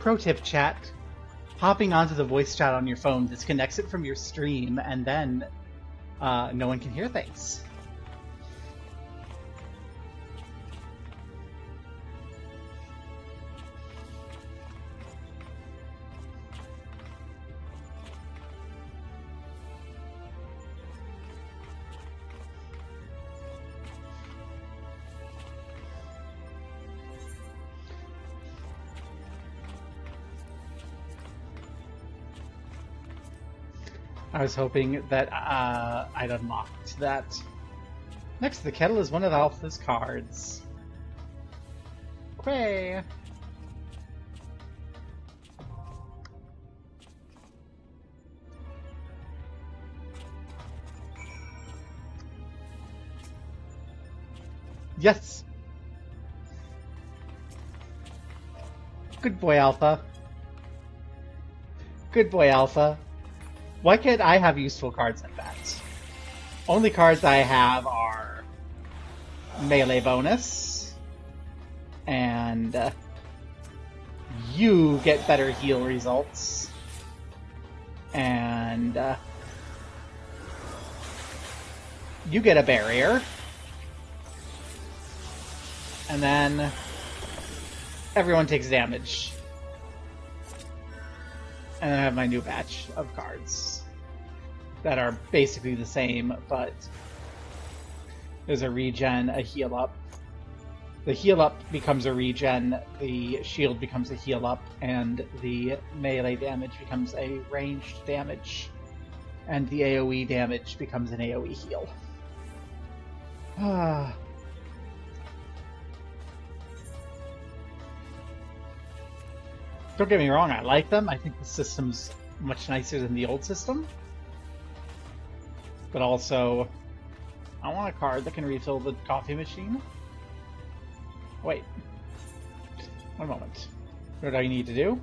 Pro tip, chat. Hopping onto the voice chat on your phone disconnects it from your stream, and then no one can hear things. I was hoping that I'd unlocked that. Next to the kettle is one of Alpha's cards. Quay! Yes! Good boy, Alpha. Good boy, Alpha. Why can't I have useful cards like that? Only cards I have are melee bonus, and you get better heal results, and you get a barrier, and then everyone takes damage. And then I have my new batch of cards that are basically the same, but there's a regen, a heal up. The heal up becomes a regen, the shield becomes a heal up, and the melee damage becomes a ranged damage, and the AoE damage becomes an AoE heal. Don't get me wrong, I like them. I think the system's much nicer than the old system. But also, I want a card that can refill the coffee machine. Wait. One moment. What do I need to do?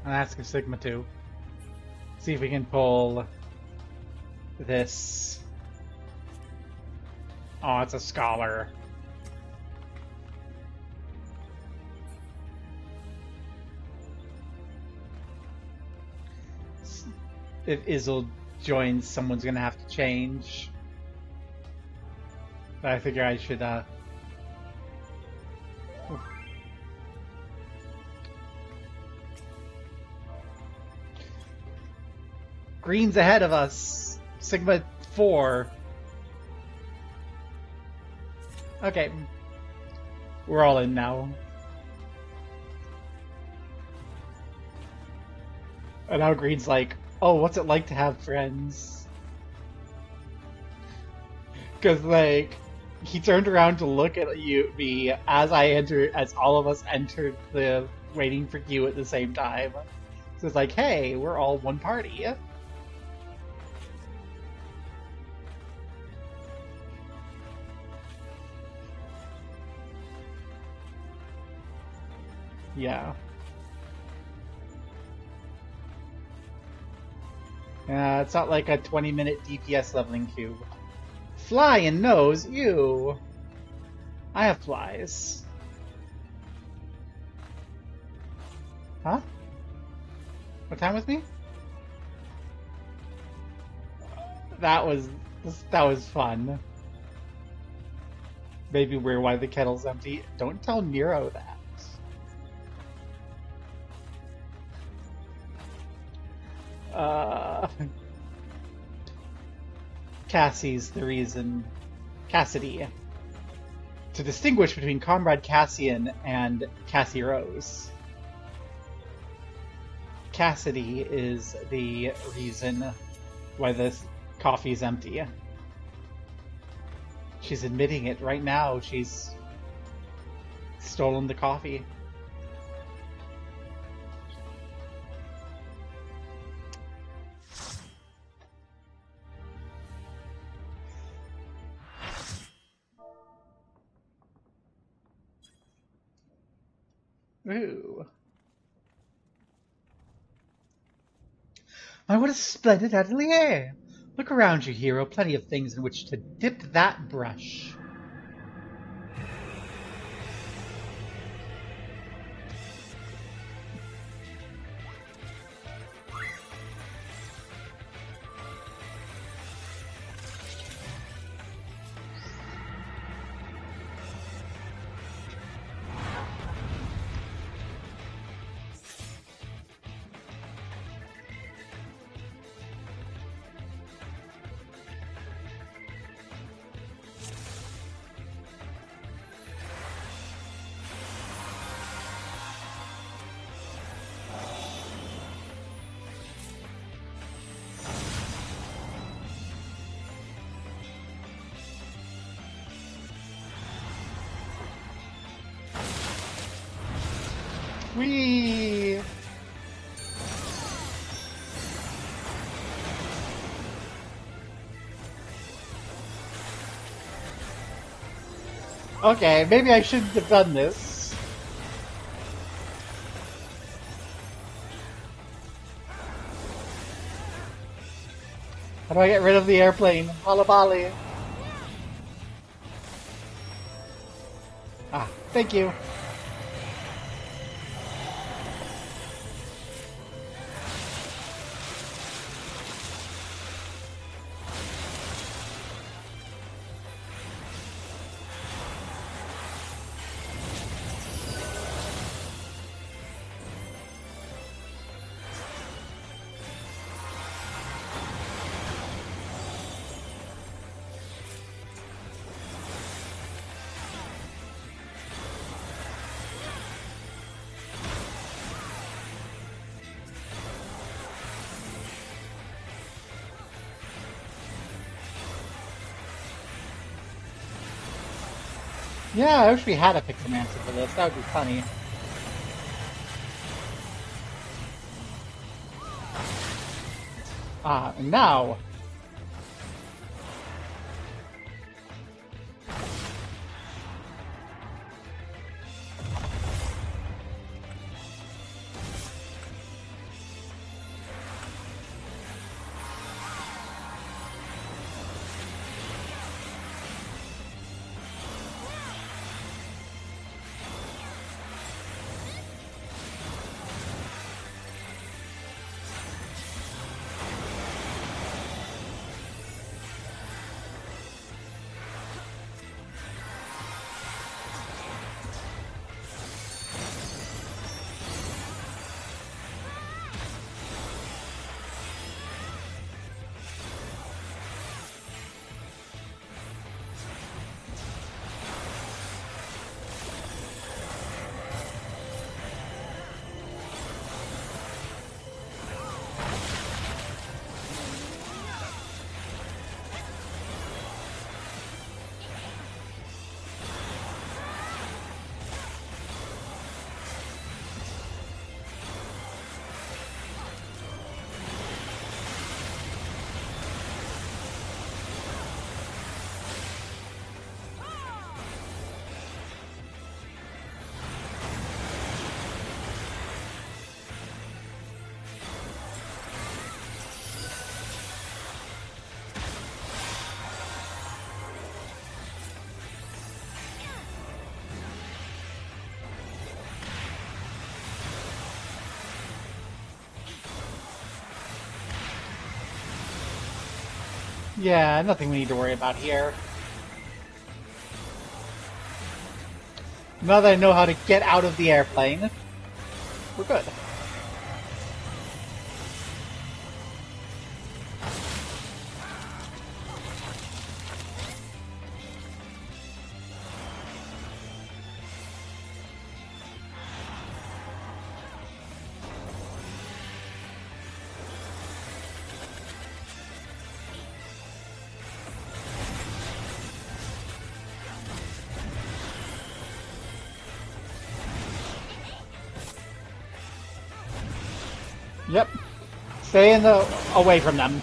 I'll ask a Sigma 2. See if we can pull this. Oh, it's a scholar. If Izzle joins, someone's gonna have to change. But I figure I should, Green's ahead of us. Sigma 4. Okay. We're all in now. And now Green's like, oh, what's it like to have friends? Because, like, he turned around to look at me as all of us entered the waiting for queue at the same time. So it's like, hey, we're all one party. Yeah. It's not like a 20-minute DPS leveling cube. Fly and nose, ew! I have flies. Huh? What time with me? That was fun. Maybe we're why the kettle's empty. Don't tell Nero that. Cassie's the reason. Cassidy. To distinguish between Comrade Cassian and Cassie Rose. Cassidy is the reason why this coffee's empty. She's admitting it right now. She's stolen the coffee. Ooh. Oh, what a splendid atelier! Look around you, hero. Plenty of things in which to dip that brush. Whee! Okay, maybe I shouldn't have done this. How do I get rid of the airplane? Halabali. Ah, thank you. Yeah, I wish we had a Pictomancer for this. That would be funny. Ah, and now... Yeah, nothing we need to worry about here. Now that I know how to get out of the airplane, we're good. Yep. Stay away from them.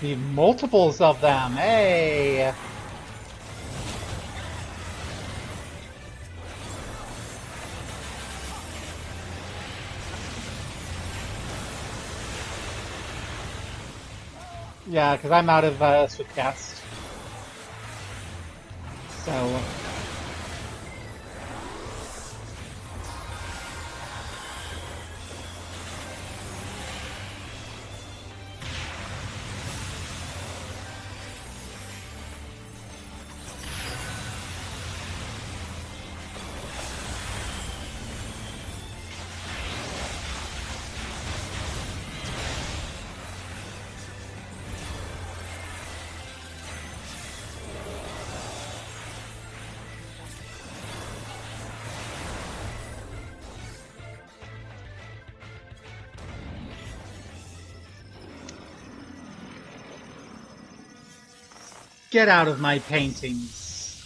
Need multiples of them. Hey! Yeah, because I'm out of Swiftcast. So... Get out of my paintings.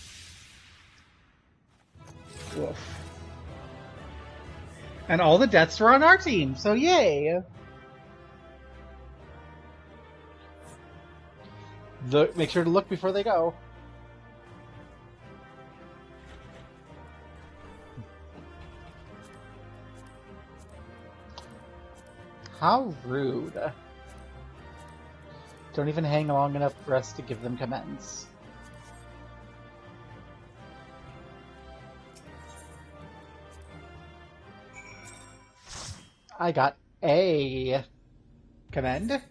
Woof. And all the deaths were on our team, so yay! Make sure to look before they go. How rude. Don't even hang long enough for us to give them commands. I got a command.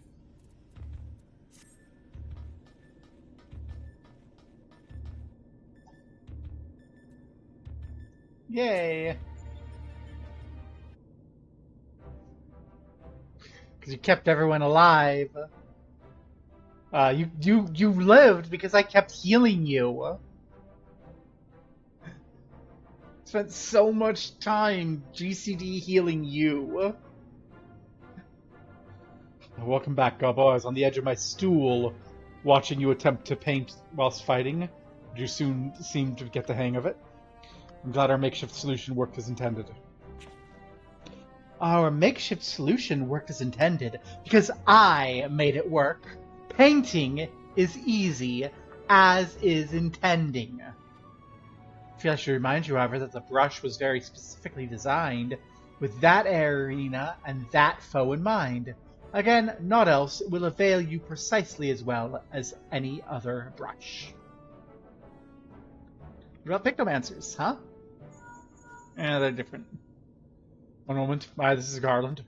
Yay! Because you kept everyone alive. You lived because I kept healing you. Spent so much time GCD healing you. Welcome back, Gobbo. I was on the edge of my stool watching you attempt to paint whilst fighting. You soon seemed to get the hang of it. I'm glad our makeshift solution worked as intended. Our makeshift solution worked as intended because I made it work. Painting is easy, as is intending. I feel I should remind you, however, that the brush was very specifically designed with that arena and that foe in mind. Again, naught else will avail you precisely as well as any other brush. What about Pictomancers, huh? Yeah, they're different. One moment. Hi, this is Garland.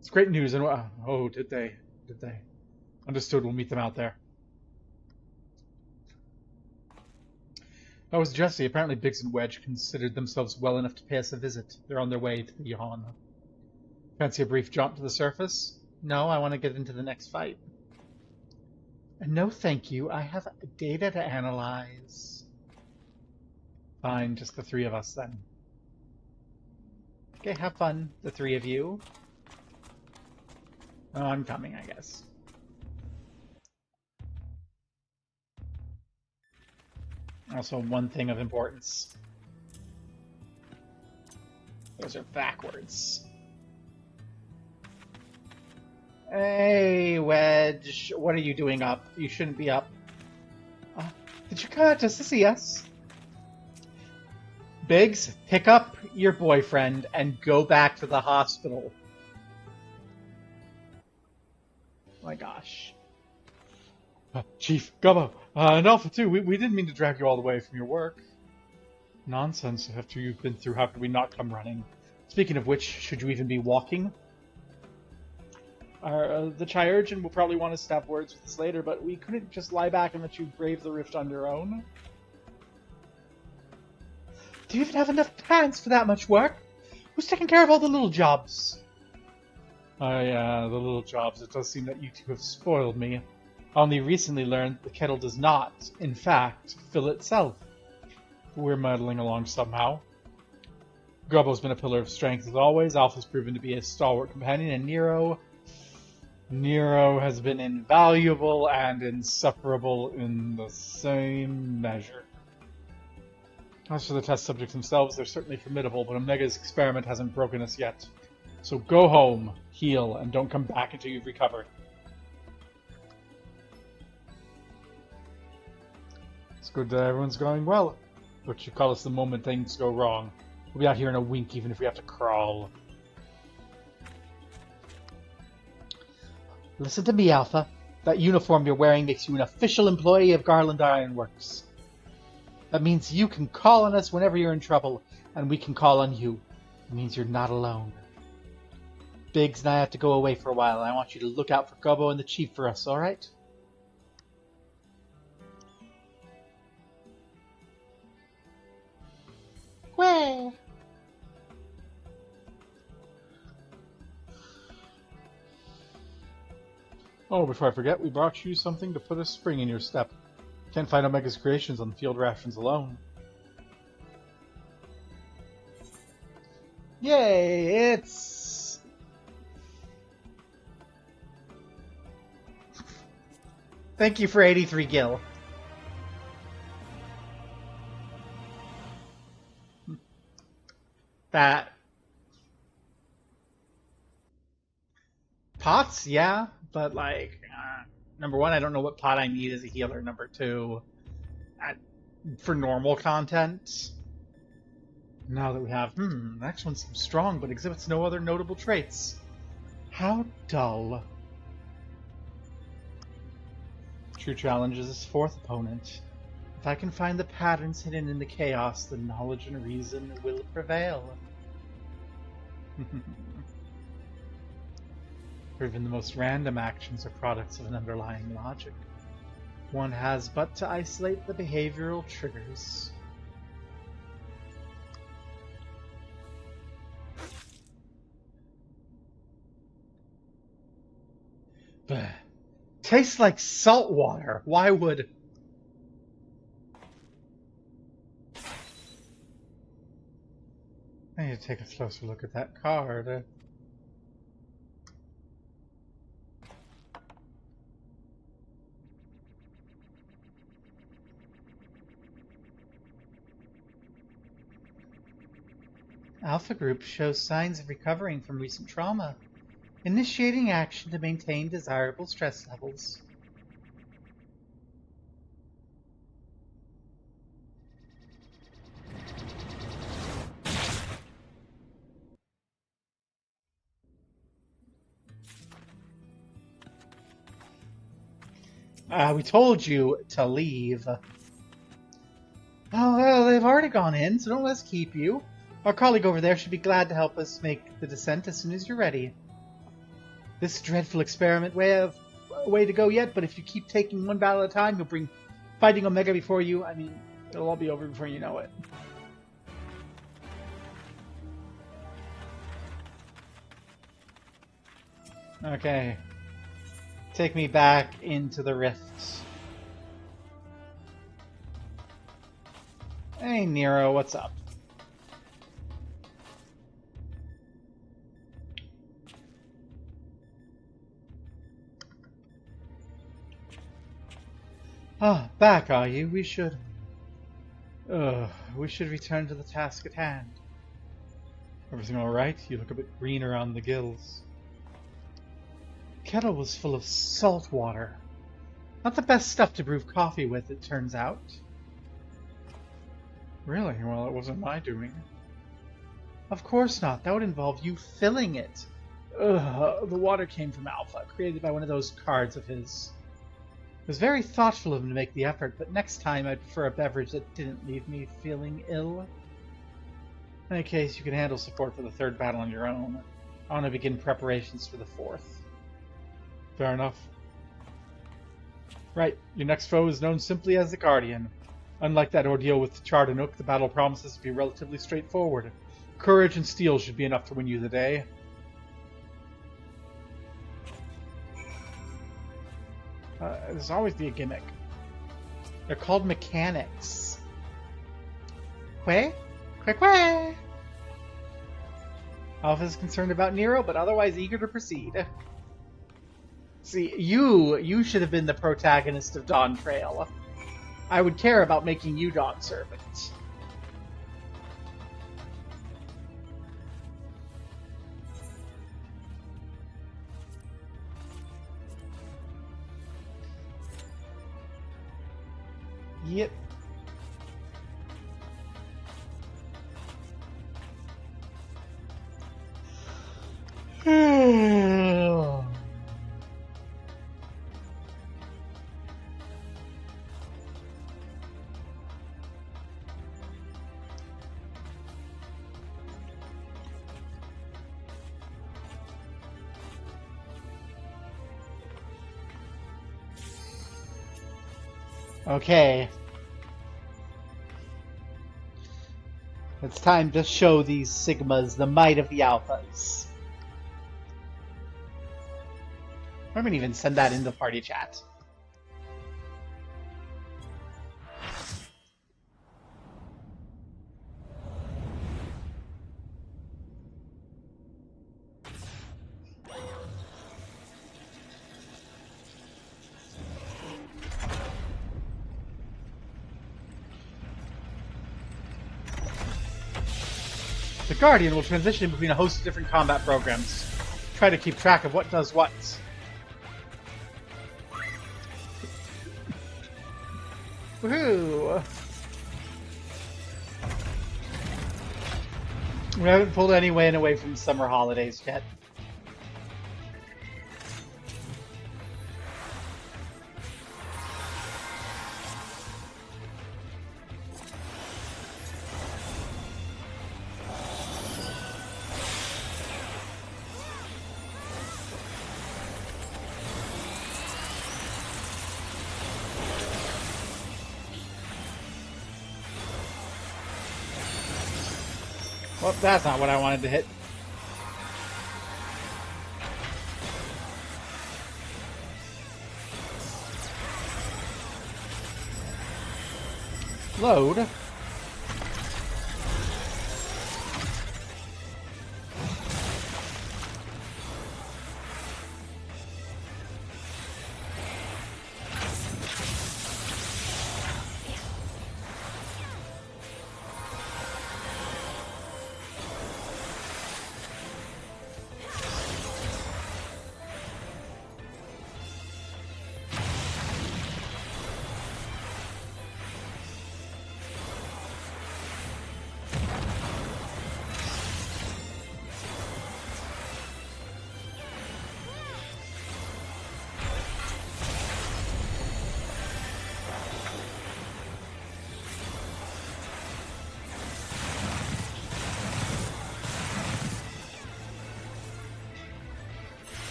It's great news, and oh, did they? Did they? Understood, we'll meet them out there. That was Jesse. Apparently Biggs and Wedge considered themselves well enough to pay us a visit. They're on their way to the yawn. Fancy a brief jaunt to the surface? No, I want to get into the next fight. No, thank you. I have data to analyze. Fine, just the three of us then. Okay, have fun, the three of you. Oh, I'm coming, I guess. Also, one thing of importance. Those are backwards. Hey, Wedge. What are you doing up? You shouldn't be up. Did you come out just to see us? Biggs, pick up your boyfriend and go back to the hospital. Oh my gosh. Chief, Gubbo, and Alpha too. We didn't mean to drag you all the way from your work. Nonsense. After you've been through, how could we not come running? Speaking of which, should you even be walking? The Chirurgeon will probably want to have words with us later, but we couldn't just lie back and let you brave the rift on your own. Do you even have enough hands for that much work? Who's taking care of all the little jobs? Oh yeah, the little jobs. It does seem that you two have spoiled me. I only recently learned the kettle does not, in fact, fill itself. We're muddling along somehow. Grubbo's been a pillar of strength as always. Alpha's proven to be a stalwart companion, and Nero has been invaluable and insufferable in the same measure. As for the test subjects themselves, they're certainly formidable, but Omega's experiment hasn't broken us yet. So go home, heal, and don't come back until you've recovered. It's good that everyone's going well. But you call us the moment things go wrong. We'll be out here in a wink, even if we have to crawl. Listen to me, Alpha. That uniform you're wearing makes you an official employee of Garland Ironworks. That means you can call on us whenever you're in trouble, and we can call on you. It means you're not alone. Biggs and I have to go away for a while, and I want you to look out for Gobo and the Chief for us, alright? Where? Oh, before I forget, we brought you something to put a spring in your step. Can't find Omega's creations on the field rations alone. Yay, it's... Thank you for 83 gil. That... Pots, yeah, but like... number one, I don't know what pot I need as a healer. Number two, for normal content... Now that we have, the next one seems strong, but exhibits no other notable traits. How dull. True challenge is his fourth opponent. If I can find the patterns hidden in the chaos, then knowledge and reason will prevail. Even the most random actions are products of an underlying logic. One has but to isolate the behavioral triggers. Bleh. Tastes like salt water. Why would... I need to take a closer look at that card. Alpha Group shows signs of recovering from recent trauma. Initiating action to maintain desirable stress levels. We told you to leave. Oh, well, they've already gone in, so don't let us keep you. Our colleague over there should be glad to help us make the descent as soon as you're ready. This dreadful experiment way to go yet, but if you keep taking one battle at a time, you'll bring fighting Omega before you. I mean, it'll all be over before you know it. Okay. Take me back into the rifts. Hey, Nero, what's up? Ah, back, are you? We should return to the task at hand. Everything alright? You look a bit green around the gills. The kettle was full of salt water. Not the best stuff to brew coffee with, it turns out. Really? Well, it wasn't my doing. Of course not. That would involve you filling it. The water came from Alpha, created by one of those cards of his. It was very thoughtful of him to make the effort, but next time I'd prefer a beverage that didn't leave me feeling ill. In any case, you can handle support for the third battle on your own. I want to begin preparations for the fourth. Fair enough. Right, your next foe is known simply as the Guardian. Unlike that ordeal with Chardanook, the battle promises to be relatively straightforward. Courage and steel should be enough to win you the day. There's always be a gimmick. They're called mechanics. Quay? Quay? Alpha is concerned about Nero, but otherwise eager to proceed. See, you should have been the protagonist of Dawn Trail. I would care about making you Dawn Servant. Yep. Okay. It's time to show these Sigmas the might of the Alphas. I'm gonna even send that into party chat. The Guardian will transition between a host of different combat programs. Try to keep track of what does what. Woohoo! We haven't pulled any win away from summer holidays yet. Well, that's not what I wanted to hit. Load.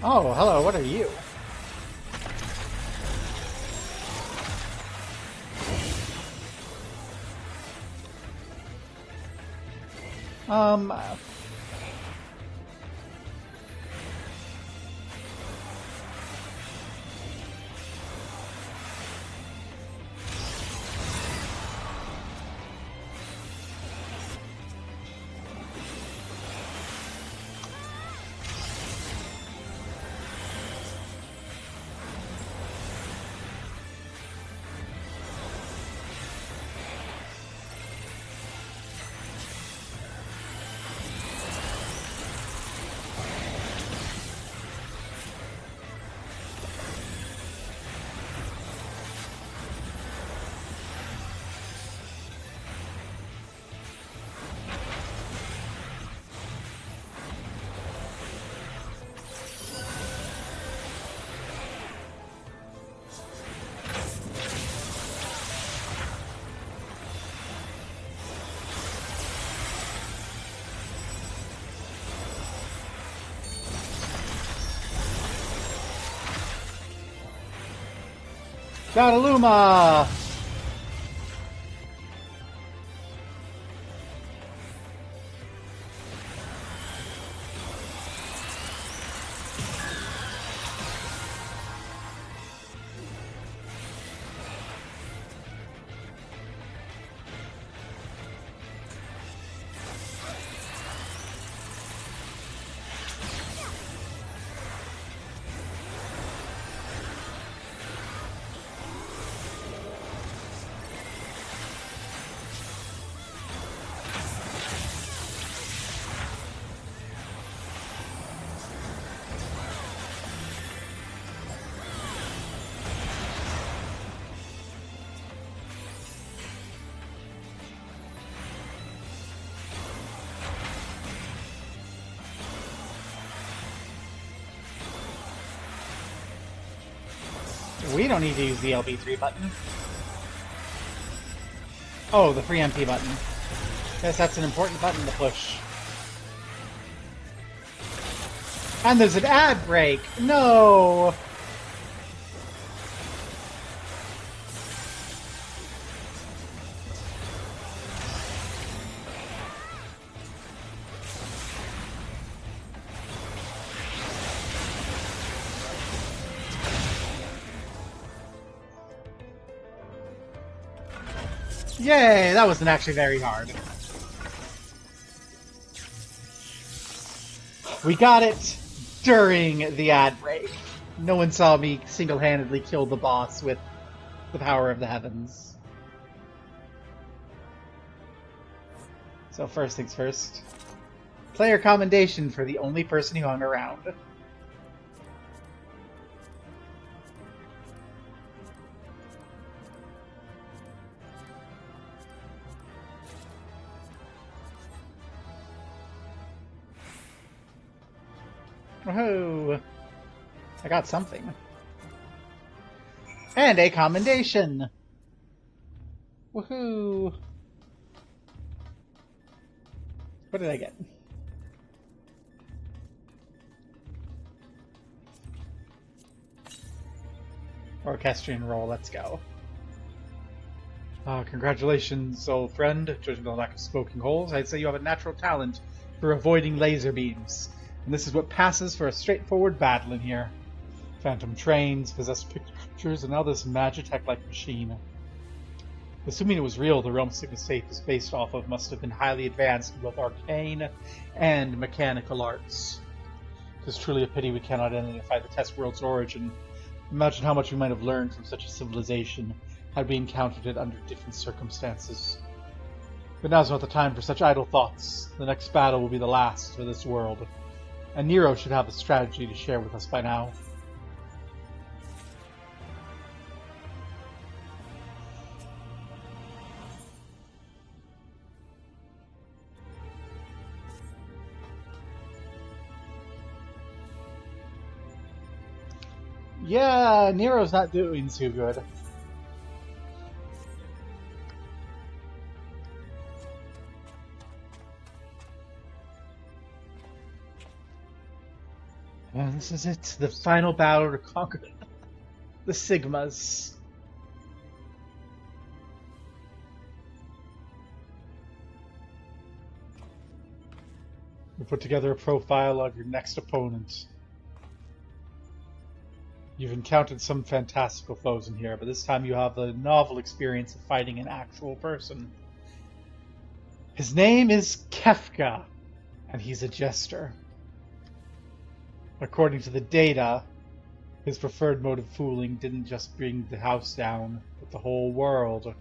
Oh, hello, what are you? Um... Gataluma! We don't need to use the LB3 button. Oh, the free MP button. Yes, that's an important button to push. And there's an ad break! No! Yay! That wasn't actually very hard. We got it during the ad break. No one saw me single-handedly kill the boss with the power of the heavens. So first things first. Player commendation for the only person who hung around. Woohoo! I got something. And a commendation! Woohoo! What did I get? Orchestrion roll, let's go. Congratulations, old friend. Judging by the lack of smoking holes, I'd say you have a natural talent for avoiding laser beams. And this is what passes for a straightforward battle in here. Phantom trains, possessed pictures, and now this Magitech-like machine. Assuming it was real, the realm Sigma's faith is based off of must have been highly advanced in both arcane and mechanical arts. It is truly a pity we cannot identify the test world's origin. Imagine how much we might have learned from such a civilization had we encountered it under different circumstances. But now's not the time for such idle thoughts. The next battle will be the last for this world. And Nero should have a strategy to share with us by now. Yeah, Nero's not doing too good. And this is it, the final battle to conquer the Sigmas. We put together a profile of your next opponent. You've encountered some fantastical foes in here, but this time you have the novel experience of fighting an actual person. His name is Kefka, and he's a jester. According to the data, his preferred mode of fooling didn't just bring the house down, but the whole world.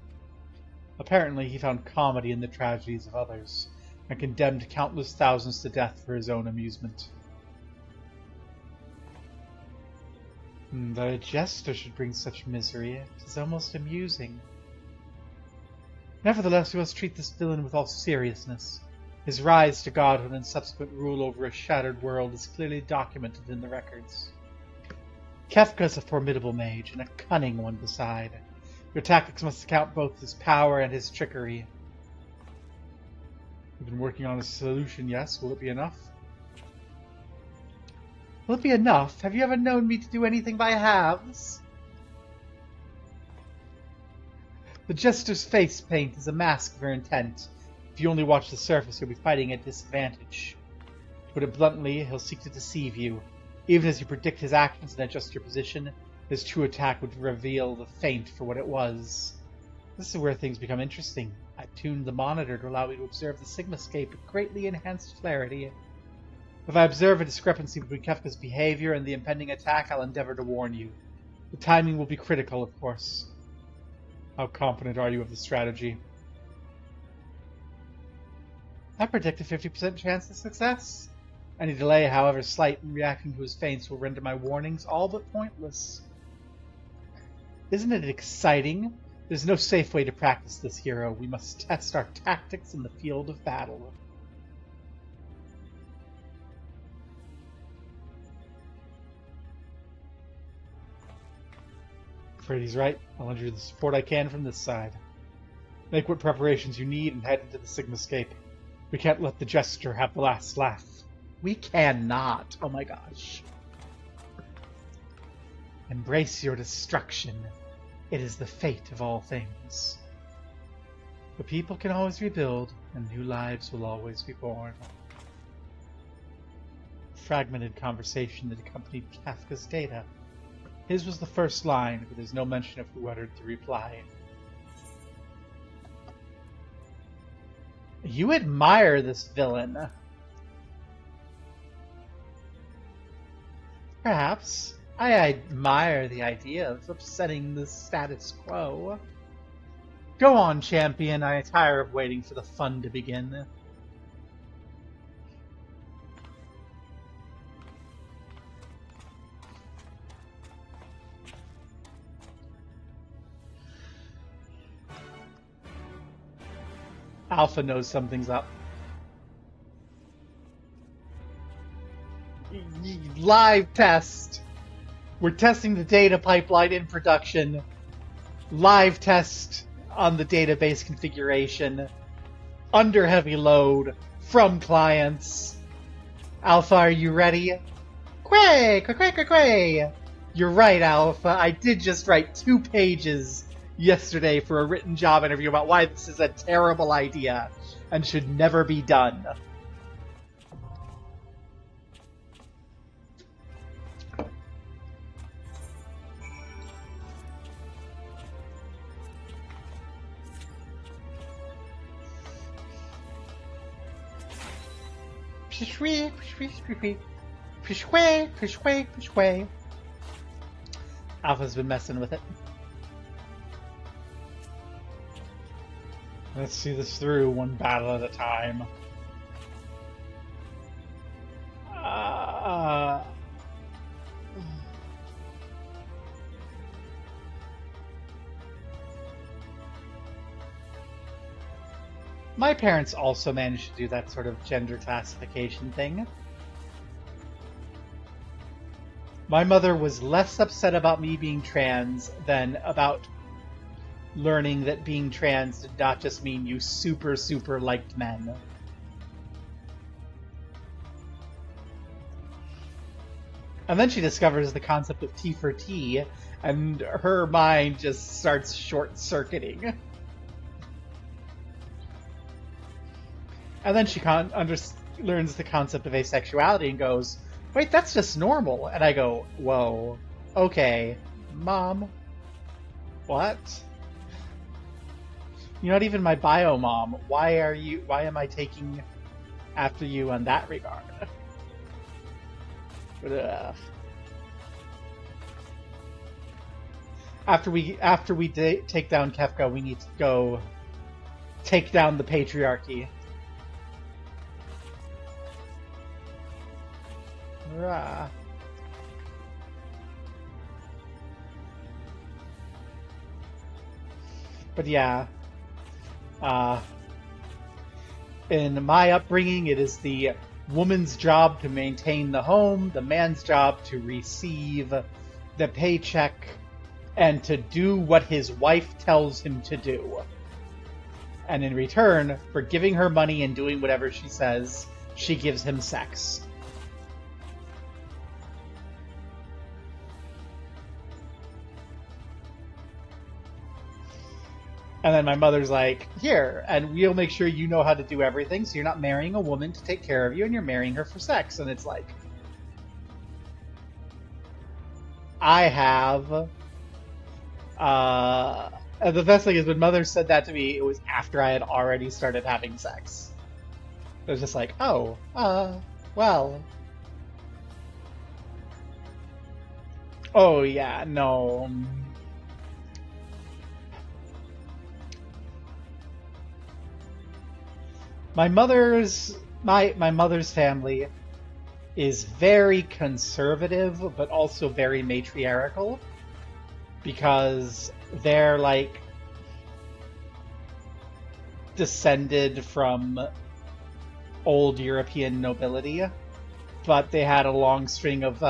Apparently, he found comedy in the tragedies of others, and condemned countless thousands to death for his own amusement. The jester should bring such misery. It is almost amusing. Nevertheless, we must treat this villain with all seriousness. His rise to godhood and subsequent rule over a shattered world is clearly documented in the records. Kefka is a formidable mage, and a cunning one beside. Your tactics must account both his power and his trickery. We've been working on a solution, yes. Will it be enough? Will it be enough? Have you ever known me to do anything by halves? The Jester's face paint is a mask of her intent. If you only watch the surface, you'll be fighting at disadvantage. To put it bluntly, he'll seek to deceive you. Even as you predict his actions and adjust your position, his true attack would reveal the feint for what it was. This is where things become interesting. I've tuned the monitor to allow me to observe the Sigmascape with greatly enhanced clarity. If I observe a discrepancy between Kefka's behavior and the impending attack, I'll endeavor to warn you. The timing will be critical, of course. How confident are you of the strategy? I predict a 50% chance of success. Any delay, however slight, in reacting to his feints will render my warnings all but pointless. Isn't it exciting? There's no safe way to practice this hero. We must test our tactics in the field of battle. Afraid he's right. I'll lend you the support I can from this side. Make what preparations you need and head into the Sigmascape. We can't let the Jester have the last laugh. We cannot. Oh my gosh. Embrace your destruction. It is the fate of all things. The people can always rebuild, and new lives will always be born. Fragmented conversation that accompanied Kafka's data. His was the first line, but there's no mention of who uttered the reply. You admire this villain. Perhaps. I admire the idea of upsetting the status quo. Go on, champion. I tire of waiting for the fun to begin. Alpha knows something's up. Live test. We're testing the data pipeline in production. Live test on the database configuration. Under heavy load from clients. Alpha, are you ready? Quay! Quay, quay, quay! You're right, Alpha. I did just write 2 pages yesterday for a written job interview about why this is a terrible idea and should never be done. Alpha's been messing with it. Let's see this through one battle at a time. My parents also managed to do that sort of gender classification thing. My mother was less upset about me being trans than about learning that being trans did not just mean you super, super liked men. And then she discovers the concept of T for T, and her mind just starts short-circuiting. And then she learns the concept of asexuality and goes, wait, that's just normal. And I go, whoa, okay, Mom, what? You're not even my bio mom. Why am I taking after you on that regard? After we take down Kefka, we need to go take down the patriarchy. Rah. But yeah, in my upbringing, it is the woman's job to maintain the home, the man's job to receive the paycheck, and to do what his wife tells him to do. And in return for giving her money and doing whatever she says, she gives him sex. And then my mother's like, here, and we'll make sure you know how to do everything, so you're not marrying a woman to take care of you, and you're marrying her for sex. And it's like, I have... and the best thing is when mother said that to me, it was after I had already started having sex. It was just like, oh, well. Oh, yeah, no. My mother's family is very conservative, but also very matriarchal, because they're like descended from old European nobility, but they had a long string of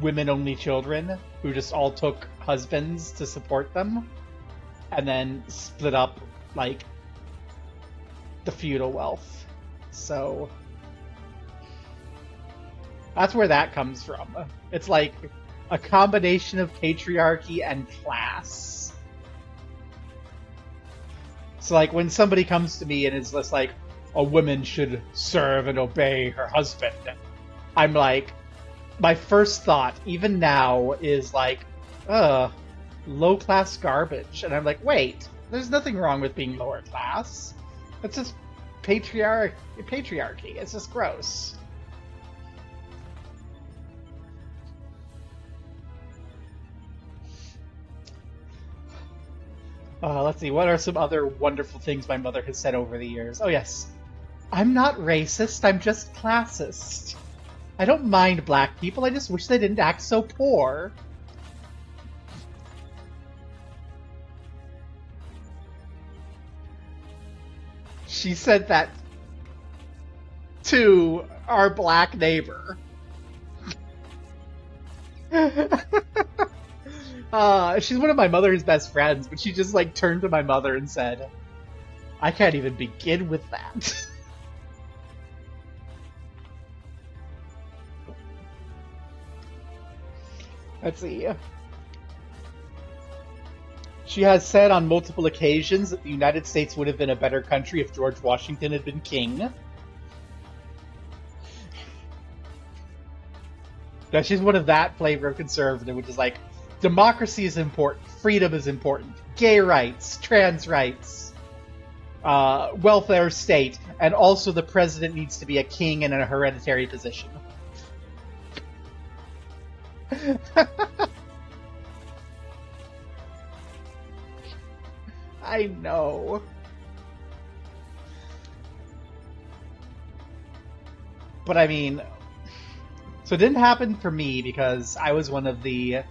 women-only children who just all took husbands to support them, and then split up like the feudal wealth. So that's where that comes from. It's like a combination of patriarchy and class. So like when somebody comes to me and is just like, a woman should serve and obey her husband, I'm like, my first thought, even now, is like, low-class garbage. And I'm like, wait, there's nothing wrong with being lower class. It's just patriarchy. It's just gross. Let's see, what are some other wonderful things my mother has said over the years? Oh yes, I'm not racist, I'm just classist. I don't mind black people, I just wish they didn't act so poor. She said that to our black neighbor. She's one of my mother's best friends, but she just like turned to my mother and said, I can't even begin with that. Let's see. She has said on multiple occasions that the United States would have been a better country if George Washington had been king. Now, she's one of that flavor of conservative, which is like, democracy is important, freedom is important, gay rights, trans rights, welfare state, and also the president needs to be a king and in a hereditary position. I know. But I mean, so it didn't happen for me because I was one of the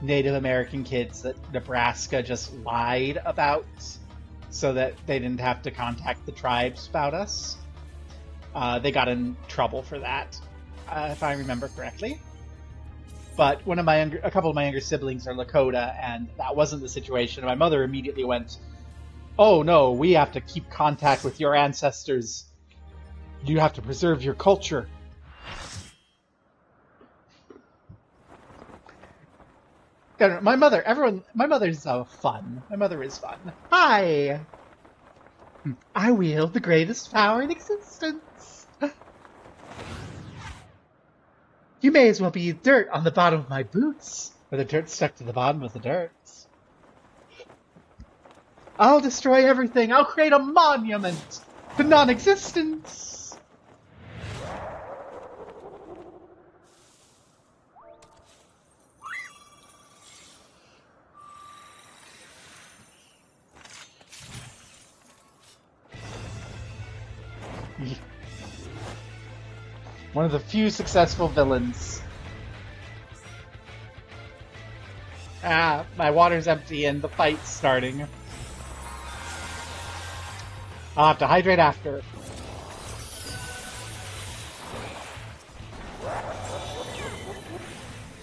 Native American kids that Nebraska just lied about so that they didn't have to contact the tribes about us. They got in trouble for that, if I remember correctly. But a couple of my younger siblings are Lakota, and that wasn't the situation. My mother immediately went, "Oh no, we have to keep contact with your ancestors. You have to preserve your culture." My mother's fun. My mother is fun. Hi! I wield the greatest power in existence. You may as well be dirt on the bottom of my boots, or the dirt stuck to the bottom of the dirt. I'll destroy everything. I'll create a monument to non-existence. One of the few successful villains. Ah, my water's empty and the fight's starting. I'll have to hydrate after.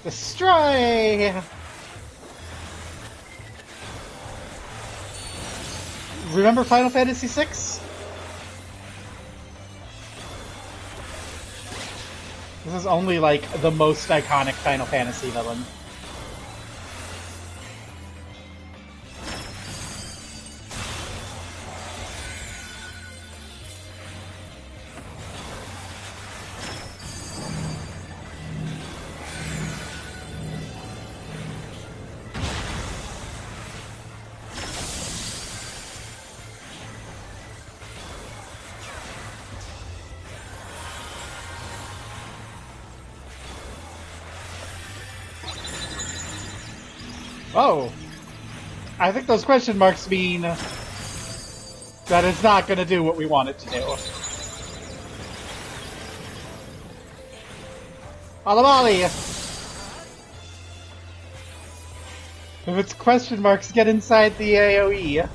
Destroy! Remember Final Fantasy VI? This is only, like, the most iconic Final Fantasy villain. Oh! I think those question marks mean that it's not going to do what we want it to do. Alamali! If it's question marks, get inside the AoE.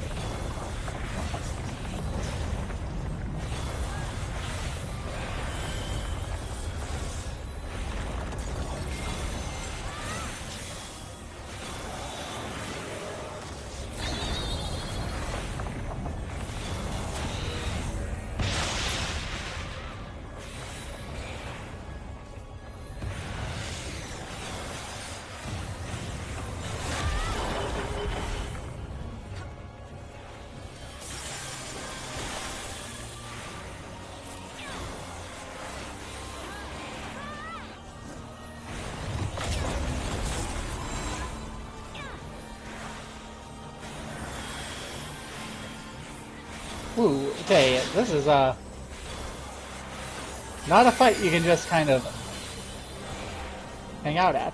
Ooh, okay, this is not a fight you can just kind of hang out at.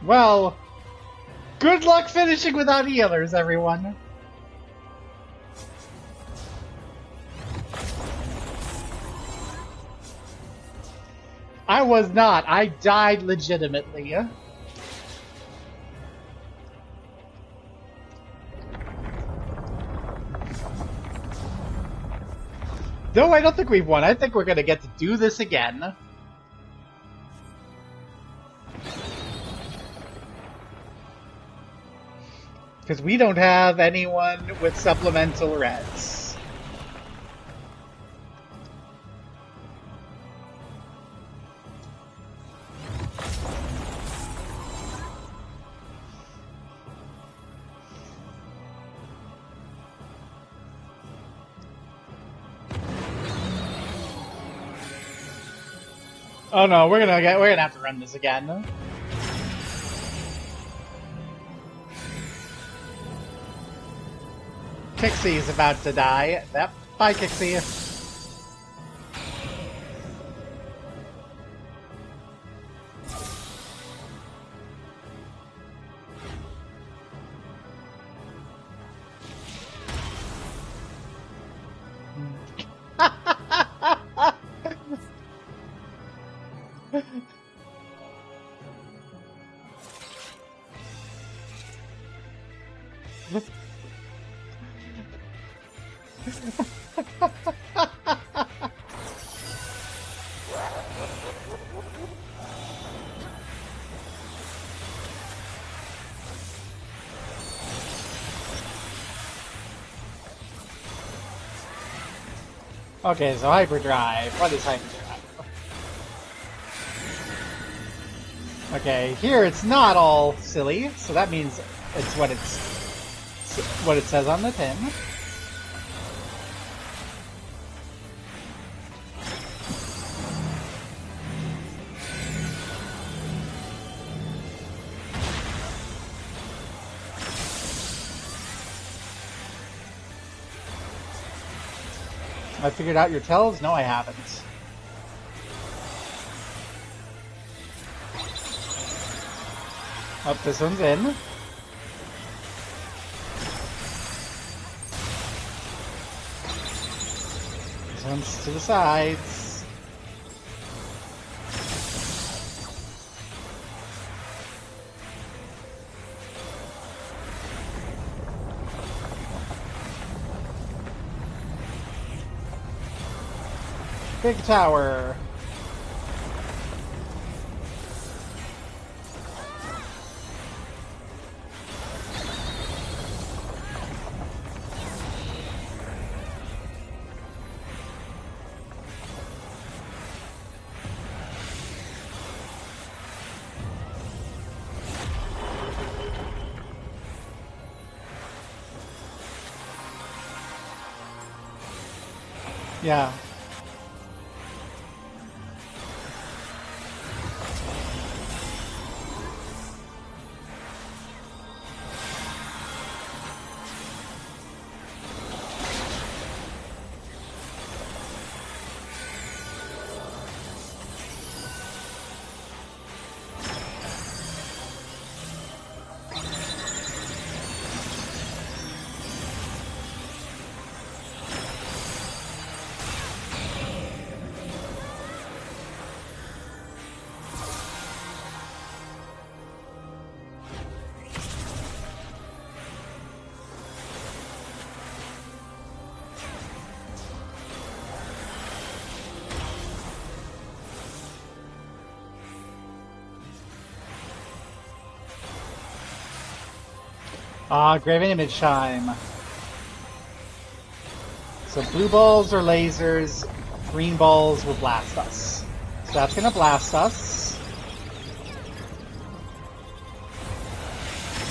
Well, good luck finishing without healers, everyone. I was not. I died legitimately. No, I don't think we've won. I think we're going to get to do this again. Because we don't have anyone with supplemental reds. Oh no, we're gonna have to run this again. Kixie's about to die. Yep. Bye, Kixie. Okay, so hyperdrive. What is hyperdrive? Okay, here it's not all silly, so that means it's what it says on the tin. I figured out your tells? No, I haven't. Oh, this one's in. This one's to the sides. Big tower. Yeah. Ah, Graven Image time. So blue balls are lasers, green balls will blast us. So that's gonna blast us.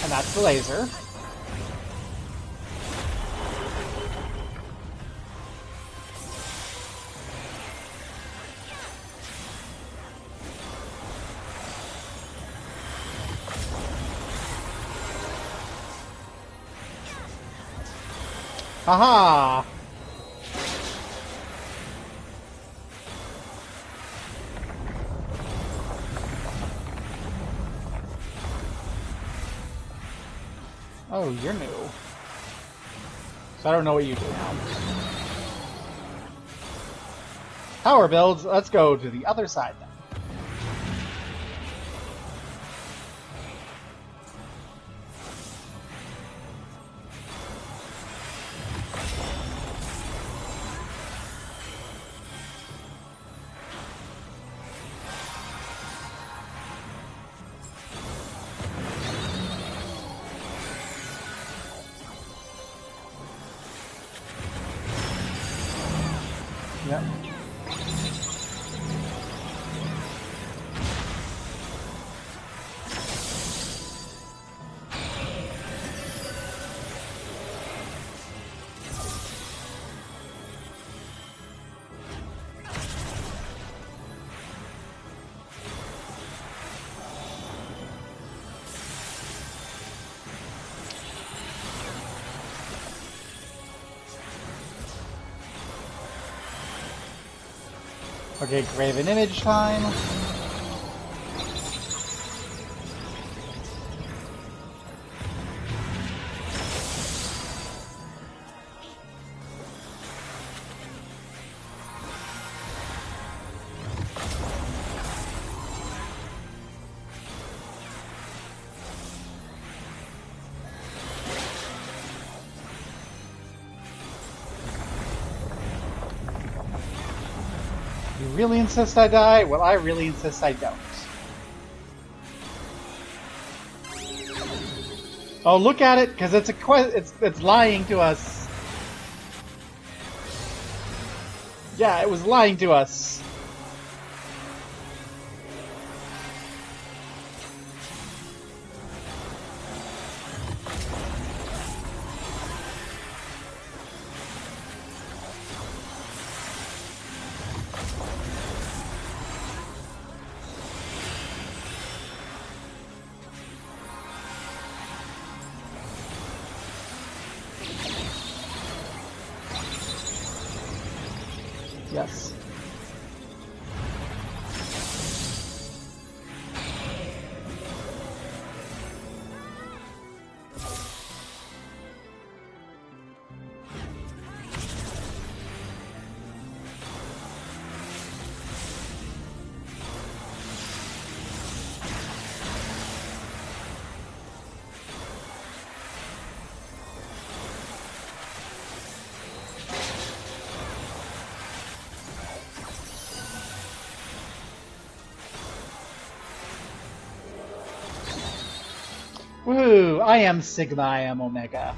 And that's the laser. Haha! Oh, you're new. So I don't know what you do now. Power builds, let's go to the other side then. Yep. Okay, Graven Image time. You really insist I die? Well, I really insist I don't. Oh, look at it, because it's it's lying to us. Yeah, it was lying to us. Yes. Woo! I am Sigma, I am Omega.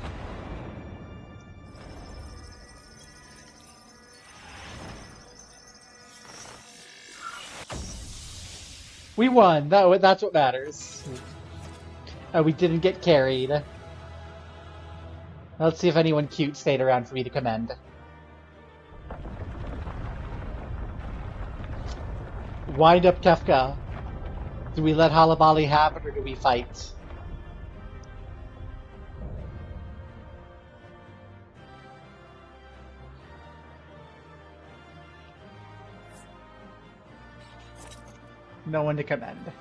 We won. That's what matters. We didn't get carried. Let's see if anyone cute stayed around for me to commend. Wind up Kefka. Do we let Halabali have it or do we fight? No one to commend.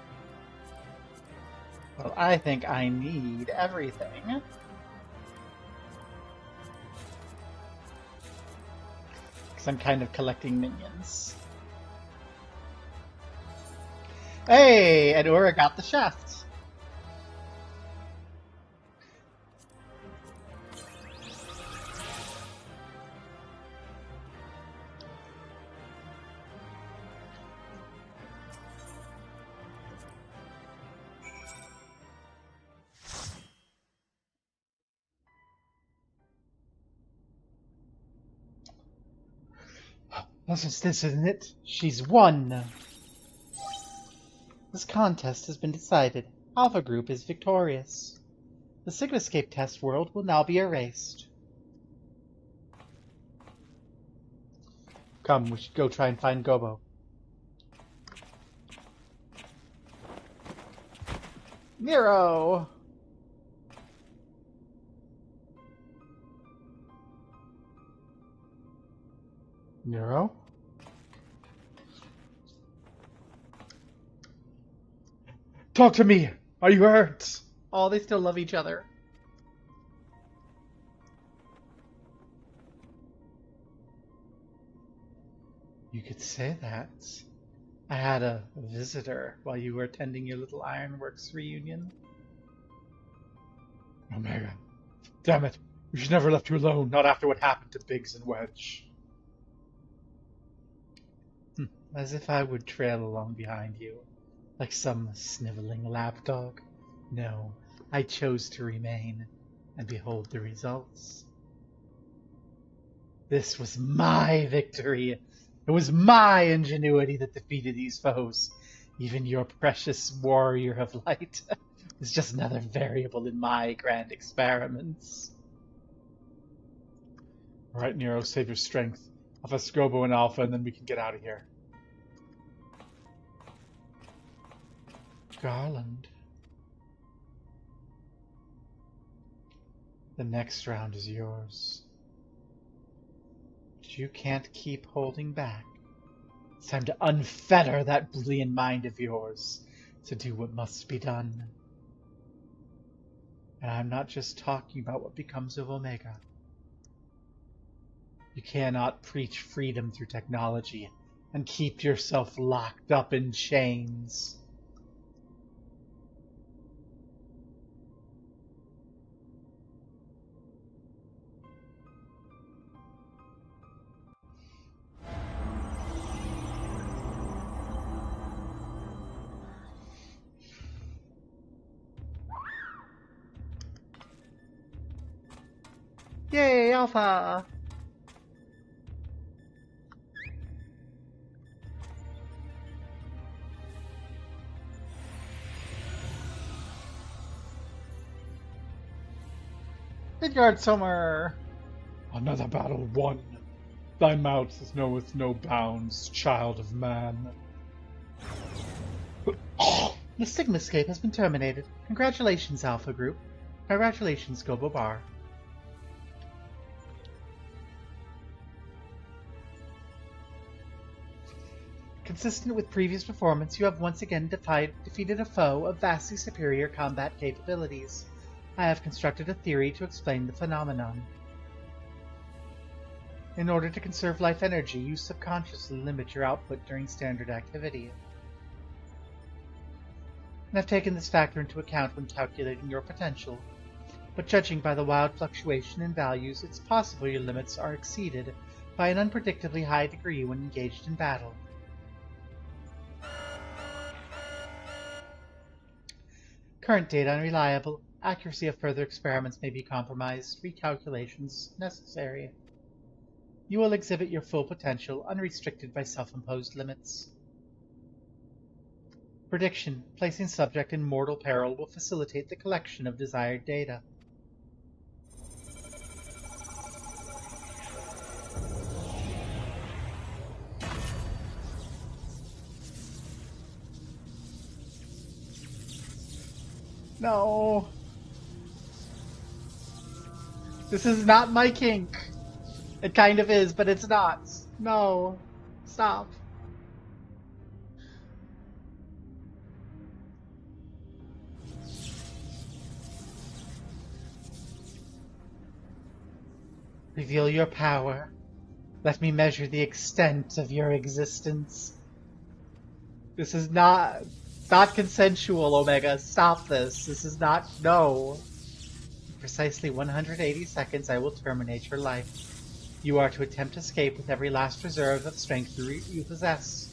Well, I think I need everything. Because I'm kind of collecting minions. Hey! And Ura got the shaft. This isn't it? She's won! This contest has been decided. Alpha Group is victorious. The Sigmascape test world will now be erased. Come, we should go try and find Gobo. Nero! Nero? Talk to me! Are you hurt? Oh, they still love each other. You could say that. I had a visitor while you were attending your little Ironworks reunion. Omega. Damn it. We should never have left you alone, not after what happened to Biggs and Wedge. As if I would trail along behind you, like some sniveling lapdog. No, I chose to remain, and behold the results. This was my victory. It was my ingenuity that defeated these foes. Even your precious warrior of light is just another variable in my grand experiments. Alright, Nero, save your strength. I'll fetch Gobo and Alpha, and then we can get out of here. Garland. The next round is yours. But you can't keep holding back. It's time to unfetter that brilliant mind of yours to do what must be done. And I'm not just talking about what becomes of Omega. You cannot preach freedom through technology and keep yourself locked up in chains. Yay, Alpha! Midgard somewhere! Another battle won. Thy mouth knoweth no bounds, child of man. The Sigmascape has been terminated. Congratulations, Alpha Group. Congratulations, Gobo Bar. Consistent with previous performance, you have once again defeated a foe of vastly superior combat capabilities. I have constructed a theory to explain the phenomenon. In order to conserve life energy, you subconsciously limit your output during standard activity. And I've taken this factor into account when calculating your potential. But judging by the wild fluctuation in values, it's possible your limits are exceeded by an unpredictably high degree when engaged in battle. Current data unreliable. Accuracy of further experiments may be compromised. Recalculations necessary. You will exhibit your full potential, unrestricted by self-imposed limits. Prediction. Placing subject in mortal peril will facilitate the collection of desired data. No. This is not my kink. It kind of is, but it's not. No. Stop. Reveal your power. Let me measure the extent of your existence. This is not consensual, Omega. Stop this. This is not... No. In precisely 180 seconds, I will terminate your life. You are to attempt escape with every last reserve of strength you possess.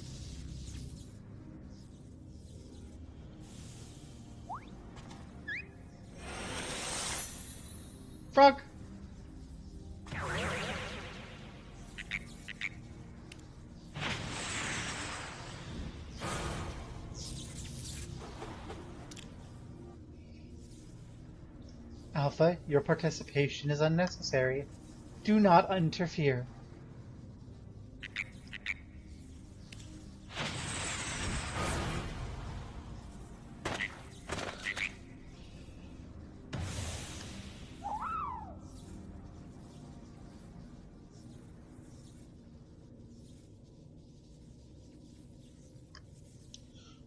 Frog! Alpha, your participation is unnecessary. Do not interfere.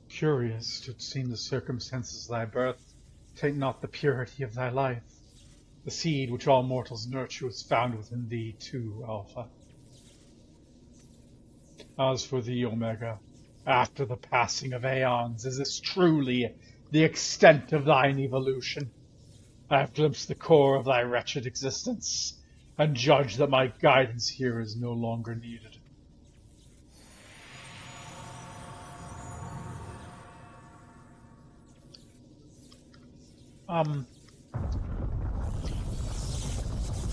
Curious to see the circumstances of thy birth. Taint not the purity of thy life. The seed which all mortals nurture is found within thee too, Alpha. As for thee, Omega, after the passing of aeons, is this truly the extent of thine evolution? I have glimpsed the core of thy wretched existence, and judge that my guidance here is no longer needed.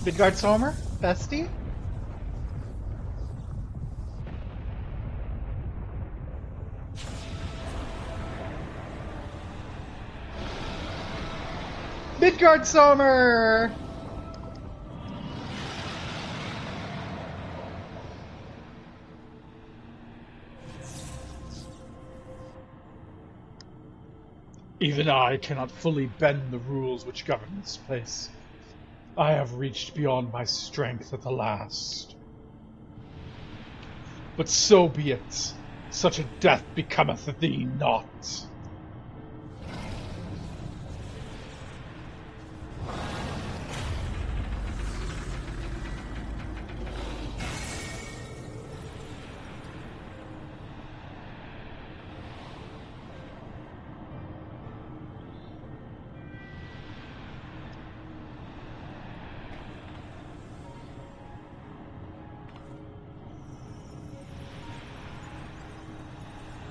Midgard Sommer? Bestie? Midgard Sommer! Even I cannot fully bend the rules which govern this place. I have reached beyond my strength at the last. But so be it. Such a death becometh thee not.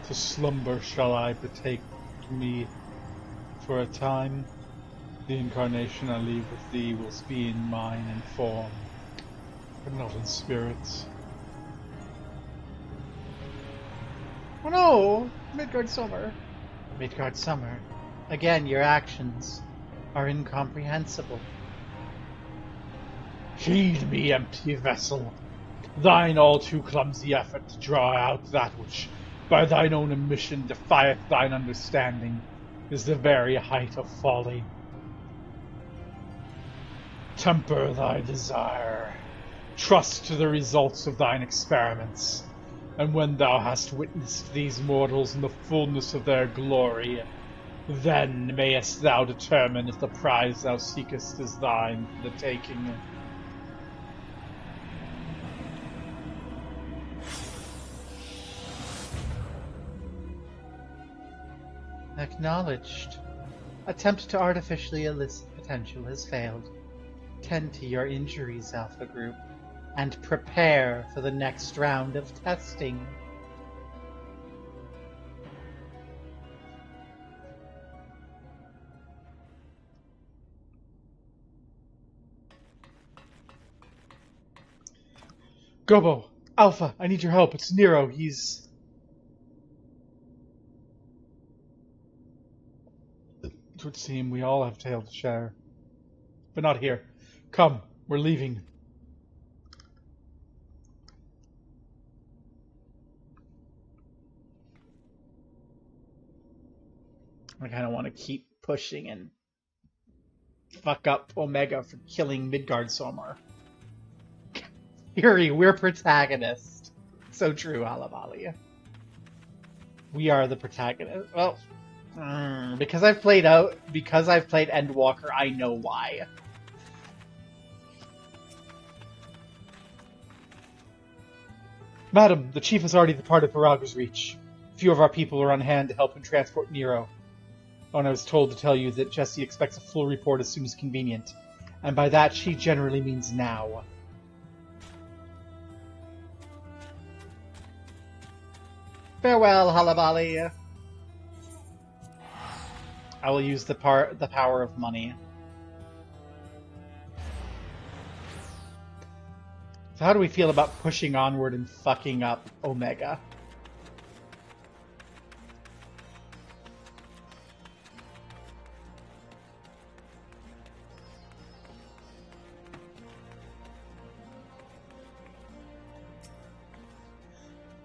To slumber shall I betake me for a time. The incarnation I leave with thee will be in mind and form, but not in spirit. Oh no! Midgard Sommer. Midgard Sommer. Again, your actions are incomprehensible. Heed me, empty vessel. Thine all too clumsy effort to draw out that which by thine own admission defieth thine understanding, is the very height of folly. Temper thy desire, trust to the results of thine experiments, and when thou hast witnessed these mortals in the fullness of their glory, then mayest thou determine if the prize thou seekest is thine for the taking. Acknowledged. Attempt to artificially elicit potential has failed. Tend to your injuries, Alpha Group, and prepare for the next round of testing. Gobo! Alpha! I need your help. It's Nero. He's... It would seem we all have tale to share. But not here. Come, we're leaving. I kind of want to keep pushing and fuck up Omega for killing Midgard Somar. Fury, we're protagonists. So true, Alabali. We are the protagonist. Well, because I've played Endwalker, I know why. Madam, the chief has already departed for Raga's Reach. A few of our people are on hand to help him transport Nero. And I was told to tell you that Jessie expects a full report as soon as convenient. And by that, she generally means now. Farewell, Halabali. I will use the power of money. So how do we feel about pushing onward and fucking up Omega?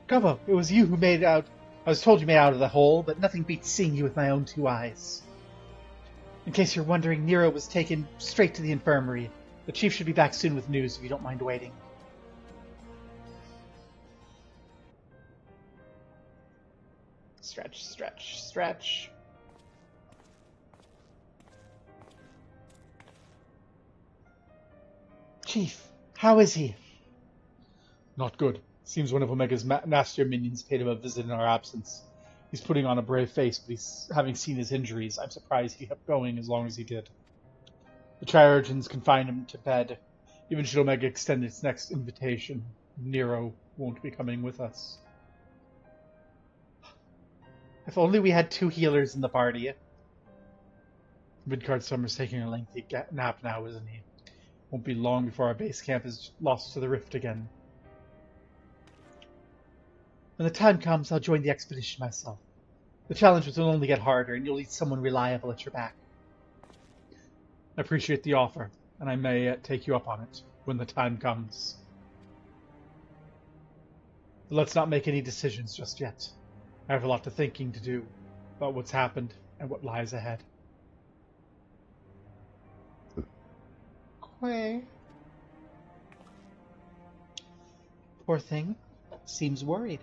Gubbo, it was you who made out... I was told you made out of the hole, but nothing beats seeing you with my own two eyes. In case you're wondering, Nero was taken straight to the infirmary. The chief should be back soon with news, if you don't mind waiting. Stretch, stretch, stretch. Chief, how is he? Not good. Seems one of Omega's nastier minions paid him a visit in our absence. He's putting on a brave face, but having seen his injuries, I'm surprised he kept going as long as he did. The Triurgens confined him to bed. Even should Omega extend its next invitation, Nero won't be coming with us. If only we had 2 healers in the party. Midgard Summer's taking a lengthy nap now, isn't he? Won't be long before our base camp is lost to the rift again. When the time comes, I'll join the expedition myself. The challenge will only get harder, and you'll need someone reliable at your back. I appreciate the offer, and I may take you up on it when the time comes. But let's not make any decisions just yet. I have a lot of thinking to do about what's happened and what lies ahead. Quay. Poor thing. Seems worried.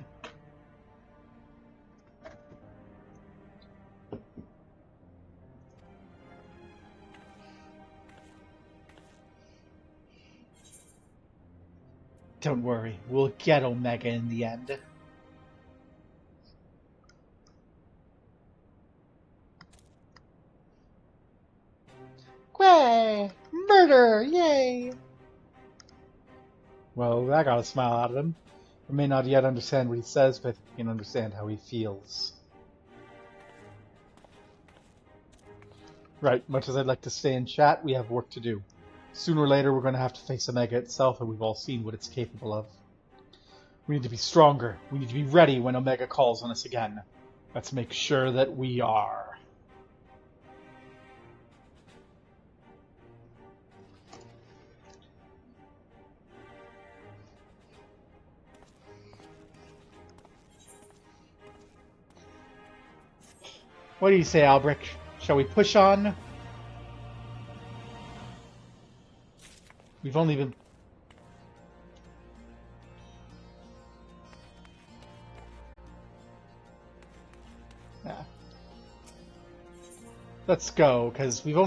Don't worry, we'll get Omega in the end. Quay! Murder! Yay! Well, that got a smile out of him. I may not yet understand what he says, but I can understand how he feels. Right, much as I'd like to stay and chat, we have work to do. Sooner or later, we're going to have to face Omega itself, and we've all seen what it's capable of. We need to be stronger. We need to be ready when Omega calls on us again. Let's make sure that we are. What do you say, Albrecht? Shall we push on? We've only been... Yeah. Let's go, because we've only